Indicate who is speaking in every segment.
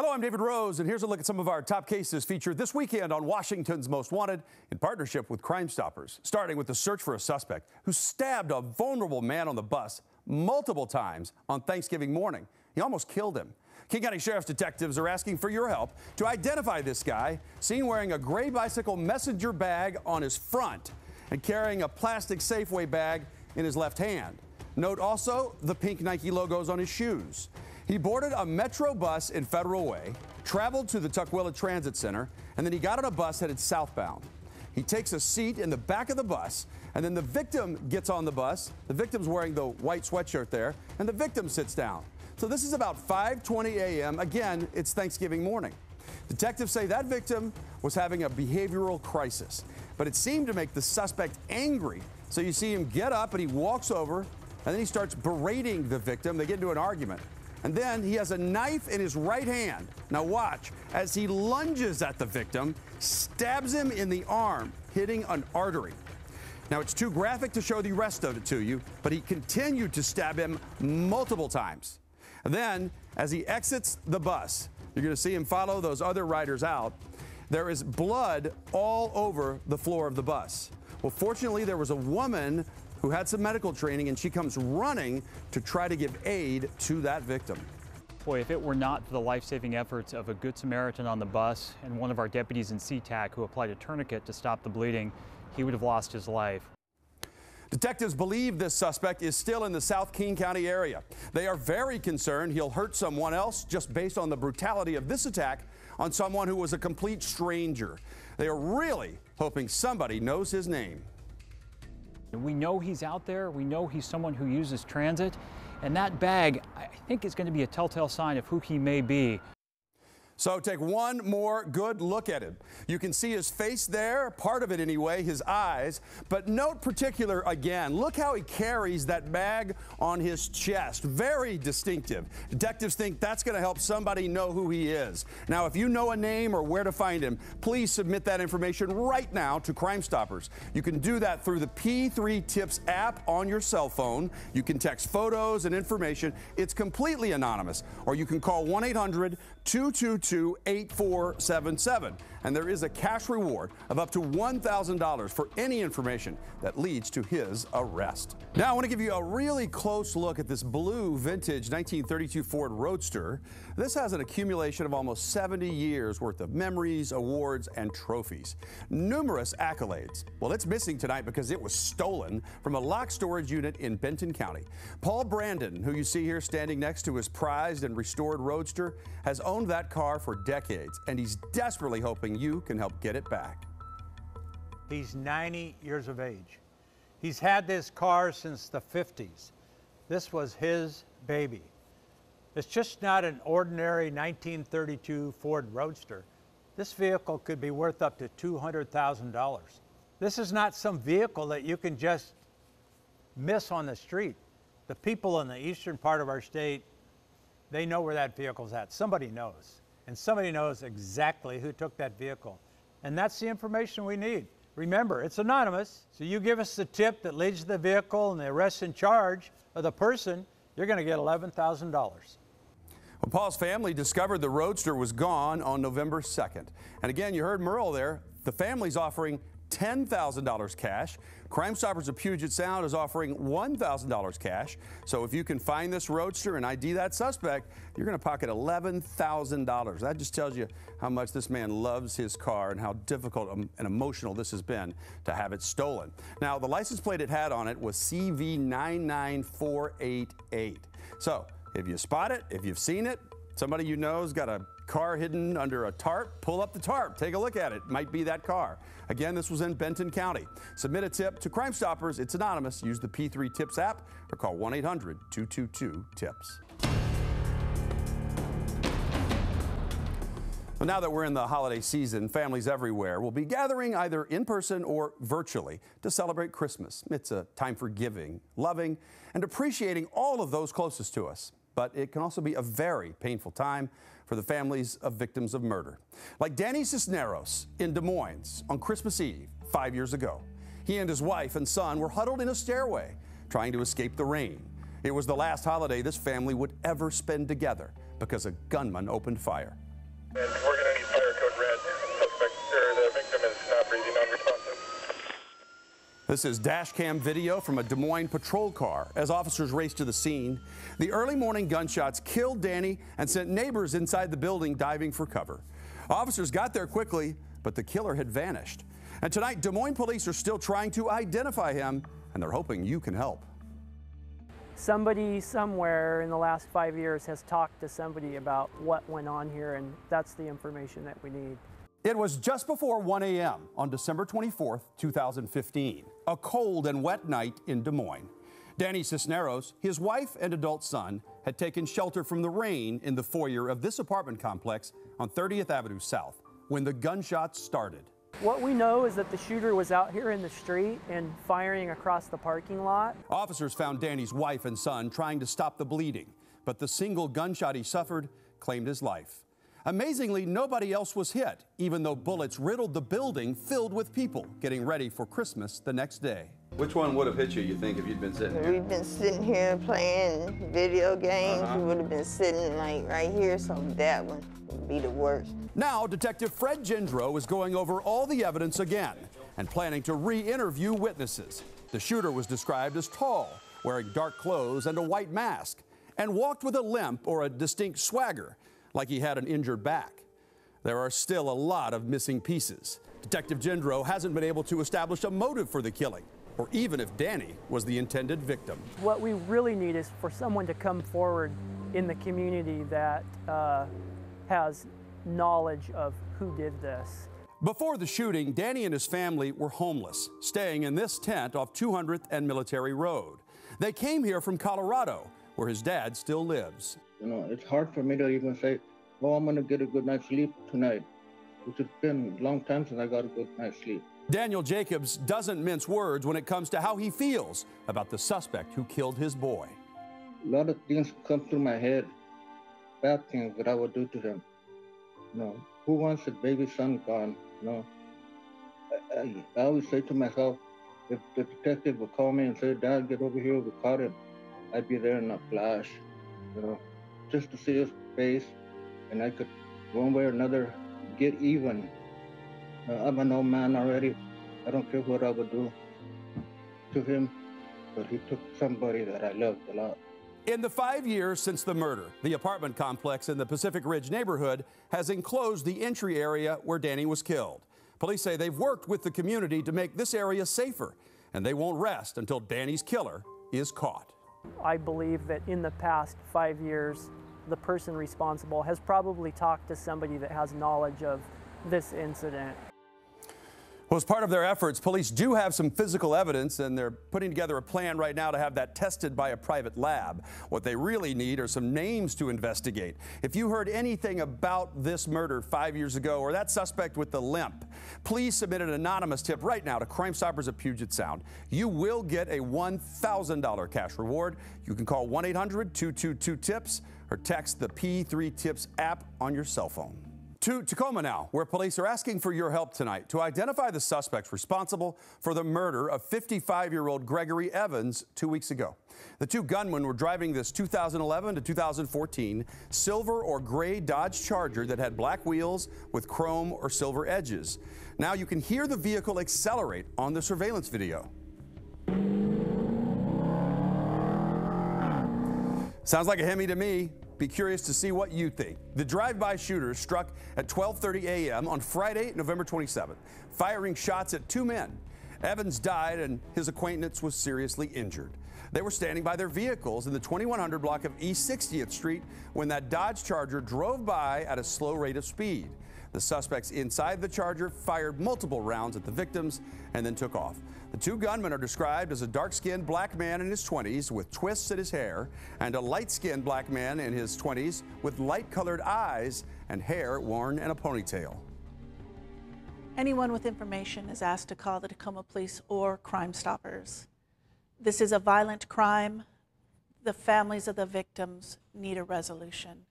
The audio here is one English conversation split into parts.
Speaker 1: Hello, I'm David Rose, and here's a look at some of our top cases featured this weekend on Washington's Most Wanted in partnership with Crime Stoppers, starting with the search for a suspect who stabbed a vulnerable man on the bus multiple times on Thanksgiving morning. He almost killed him. King County Sheriff's detectives are asking for your help to identify this guy, seen wearing a gray bicycle messenger bag on his front and carrying a plastic Safeway bag in his left hand. Note also the pink Nike logos on his shoes. He boarded a Metro bus in Federal Way, traveled to the Tukwila Transit Center, and then he got on a bus headed southbound. He takes a seat in the back of the bus, and then the victim gets on the bus. The victim's wearing the white sweatshirt there, and the victim sits down. So this is about 5:20 a.m. Again, it's Thanksgiving morning. Detectives say that victim was having a behavioral crisis, but it seemed to make the suspect angry. So you see him get up and he walks over, and then he starts berating the victim. They get into an argument. And then he has a knife in his right hand. Now watch as he lunges at the victim, stabs him in the arm, hitting an artery. Now it's too graphic to show the rest of it to you, but he continued to stab him multiple times. And then as he exits the bus, you're going to see him follow those other riders out. There is blood all over the floor of the bus. Well, fortunately, there was a woman who had some medical training, and she comes running to try to give aid to that victim.
Speaker 2: Boy, if it were not for the life-saving efforts of a Good Samaritan on the bus and one of our deputies in SeaTac who applied a tourniquet to stop the bleeding, he would have lost his life.
Speaker 1: Detectives believe this suspect is still in the South King County area. They are very concerned he'll hurt someone else just based on the brutality of this attack on someone who was a complete stranger. They are really hoping somebody knows his name.
Speaker 2: We know he's out there. We know he's someone who uses transit. And that bag, I think, is going to be a telltale sign of who he may be.
Speaker 1: So take one more good look at him. You can see his face there, part of it anyway, his eyes. But note particular again, look how he carries that bag on his chest. Very distinctive. Detectives think that's going to help somebody know who he is. Now, if you know a name or where to find him, please submit that information right now to Crime Stoppers. You can do that through the P3 Tips app on your cell phone. You can text photos and information. It's completely anonymous. Or you can call 1-800-222-8477. And there is a cash reward of up to $1,000 for any information that leads to his arrest. Now, I want to give you a really close look at this blue vintage 1932 Ford Roadster. This has an accumulation of almost 70 years worth of memories, awards, and trophies. Numerous accolades. Well, it's missing tonight because it was stolen from a locked storage unit in Benton County. Paul Brandon, who you see here standing next to his prized and restored Roadster, has owned that car for decades, and he's desperately hoping you can help get it back.
Speaker 3: He's 90 years of age. He's had this car since the 50s. This was his baby. It's just not an ordinary 1932 Ford Roadster. This vehicle could be worth up to $200,000. This is not some vehicle that you can just miss on the street. The people in the eastern part of our state, they know where that vehicle's at. Somebody knows. And somebody knows exactly who took that vehicle. And that's the information we need. Remember, it's anonymous, so you give us the tip that leads to the vehicle and the arrest in charge of the person, you're going to get $11,000.
Speaker 1: Well, Paul's family discovered the Roadster was gone on November 2nd. And again, you heard Merle there. The family's offering $10,000 cash. Crime Stoppers of Puget Sound is offering $1,000 cash. So if you can find this Roadster and ID that suspect, you're going to pocket $11,000. That just tells you how much this man loves his car and how difficult and emotional this has been to have it stolen. Now, the license plate it had on it was CV99488. So if you spot it, if you've seen it, somebody you know's got a car hidden under a tarp, pull up the tarp, take a look at it. Might be that car. Again, this was in Benton County. Submit a tip to Crime Stoppers. It's anonymous. Use the P3 Tips app or call 1-800-222-TIPS. Well, now that we're in the holiday season, families everywhere will be gathering either in person or virtually to celebrate Christmas. It's a time for giving, loving, and appreciating all of those closest to us. But it can also be a very painful time for the families of victims of murder. Like Danny Cisneros in Des Moines on Christmas Eve 5 years ago. He and his wife and son were huddled in a stairway trying to escape the rain. It was the last holiday this family would ever spend together because a gunman opened fire.
Speaker 4: And we're going to need fire code red. Suspect, or the victim is not breathing, non-responsive.
Speaker 1: This is dash cam video from a Des Moines patrol car as officers raced to the scene. The early morning gunshots killed Danny and sent neighbors inside the building diving for cover. Officers got there quickly, but the killer had vanished. And tonight, Des Moines police are still trying to identify him, and they're hoping you can help.
Speaker 5: Somebody somewhere in the last 5 years has talked to somebody about what went on here, and that's the information that we need.
Speaker 1: It was just before 1 a.m. on December 24th, 2015, a cold and wet night in Des Moines. Danny Cisneros, his wife and adult son, had taken shelter from the rain in the foyer of this apartment complex on 30th Avenue South when the gunshots started.
Speaker 5: What we know is that the shooter was out here in the street and firing across the parking lot.
Speaker 1: Officers found Danny's wife and son trying to stop the bleeding, but the single gunshot he suffered claimed his life. Amazingly, nobody else was hit, even though bullets riddled the building filled with people getting ready for Christmas the next day. Which one would have hit you think, if you'd been sitting here?
Speaker 6: We've been sitting here playing video games. We would have been sitting like right here, so that one would be the worst.
Speaker 1: Now, Detective Fred Gendro is going over all the evidence again and planning to re-interview witnesses. The shooter was described as tall, wearing dark clothes and a white mask, and walked with a limp or a distinct swagger, like he had an injured back. There are still a lot of missing pieces. Detective Gendro hasn't been able to establish a motive for the killing, or even if Danny was the intended victim.
Speaker 5: What we really need is for someone to come forward in the community that has knowledge of who did this.
Speaker 1: Before the shooting, Danny and his family were homeless, staying in this tent off 200th and Military Road. They came here from Colorado, where his dad still lives.
Speaker 7: You know, it's hard for me to even say, oh, I'm going to get a good night's sleep tonight, which has been a long time since I got a good night's sleep.
Speaker 1: Daniel Jacobs doesn't mince words when it comes to how he feels about the suspect who killed his boy.
Speaker 7: A lot of things come through my head, bad things that I would do to him. You know, who wants a baby son gone? You know, I always say to myself, if the detective would call me and say, Dad, get over here, we caught him, I'd be there in a flash, you know, just to see his face, and I could, one way or another, get even. I'm an old man already. I don't care what I would do to him, but he took somebody that I loved a lot.
Speaker 1: In the 5 years since the murder, the apartment complex in the Pacific Ridge neighborhood has enclosed the entry area where Danny was killed. Police say they've worked with the community to make this area safer, and they won't rest until Danny's killer is caught.
Speaker 5: I believe that in the past 5 years, the person responsible has probably talked to somebody that has knowledge of this incident.
Speaker 1: Well, as part of their efforts, police do have some physical evidence, and they're putting together a plan right now to have that tested by a private lab. What they really need are some names to investigate. If you heard anything about this murder 5 years ago, or that suspect with the limp, please submit an anonymous tip right now to Crime Stoppers of Puget Sound. You will get a $1,000 cash reward. You can call 1-800-222-TIPS or text the P3 Tips app on your cell phone. To Tacoma now, where police are asking for your help tonight to identify the suspects responsible for the murder of 55-year-old Gregory Evans 2 weeks ago. The two gunmen were driving this 2011 to 2014 silver or gray Dodge Charger that had black wheels with chrome or silver edges. Now you can hear the vehicle accelerate on the surveillance video. Sounds like a Hemi to me. Be curious to see what you think. The drive-by shooter struck at 12:30 a.m. on Friday, November 27th, firing shots at two men. Evans died and his acquaintance was seriously injured. They were standing by their vehicles in the 2100 block of East 60th Street when that Dodge Charger drove by at a slow rate of speed. The suspects inside the Charger fired multiple rounds at the victims and then took off. The two gunmen are described as a dark-skinned black man in his 20s with twists in his hair and a light-skinned black man in his 20s with light-colored eyes and hair worn in a ponytail.
Speaker 8: Anyone with information is asked to call the Tacoma Police or Crime Stoppers. This is a violent crime. The families of the victims need a resolution.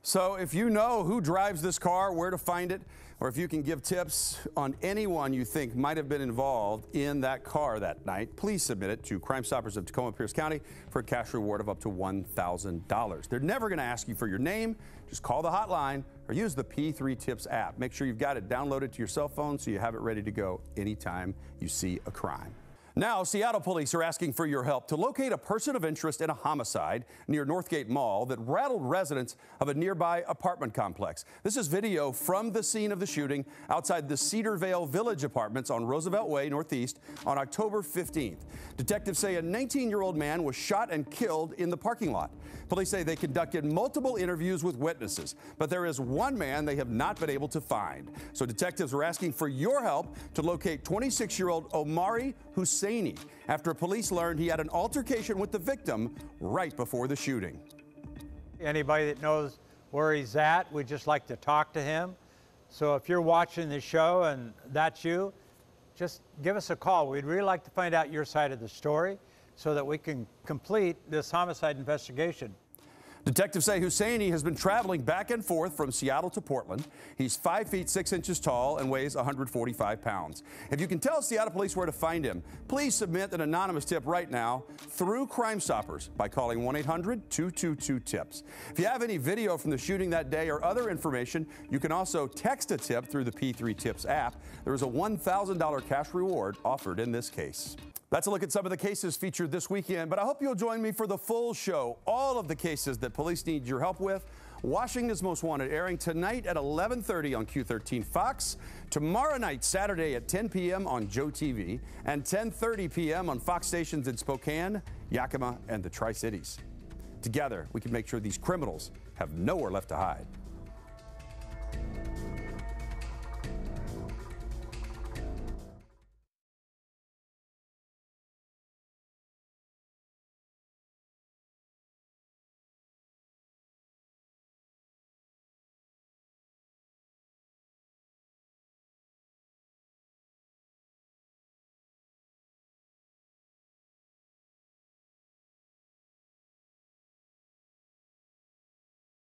Speaker 1: So if you know who drives this car, where to find it, or if you can give tips on anyone you think might have been involved in that car that night, please submit it to Crime Stoppers of Tacoma Pierce County for a cash reward of up to $1,000. They're never going to ask you for your name. Just call the hotline or use the P3 Tips app. Make sure you've got it downloaded to your cell phone so you have it ready to go anytime you see a crime. Now, Seattle police are asking for your help to locate a person of interest in a homicide near Northgate Mall that rattled residents of a nearby apartment complex. This is video from the scene of the shooting outside the Cedar Vale Village Apartments on Roosevelt Way Northeast on October 15th. Detectives say a 19-year-old man was shot and killed in the parking lot. Police say they conducted multiple interviews with witnesses, but there is one man they have not been able to find. So detectives are asking for your help to locate 26-year-old Omari Husseini after police learned he had an altercation with the victim right before the shooting.
Speaker 3: Anybody that knows where he's at, we'd just like to talk to him. So if you're watching the show and that's you, just give us a call. We'd really like to find out your side of the story so that we can complete this homicide investigation.
Speaker 1: Detectives say Husseini has been traveling back and forth from Seattle to Portland. He's 5 feet 6 inches tall and weighs 145 pounds. If you can tell Seattle police where to find him, please submit an anonymous tip right now through Crime Stoppers by calling 1-800-222-TIPS. If you have any video from the shooting that day or other information, you can also text a tip through the P3 Tips app. There is a $1,000 cash reward offered in this case. That's a look at some of the cases featured this weekend, but I hope you'll join me for the full show. All of the cases that police need your help with. Washington's Most Wanted airing tonight at 11:30 on Q13 Fox, tomorrow night, Saturday at 10 p.m. on Joe TV, and 10:30 p.m. on Fox stations in Spokane, Yakima, and the Tri-Cities. Together, we can make sure these criminals have nowhere left to hide.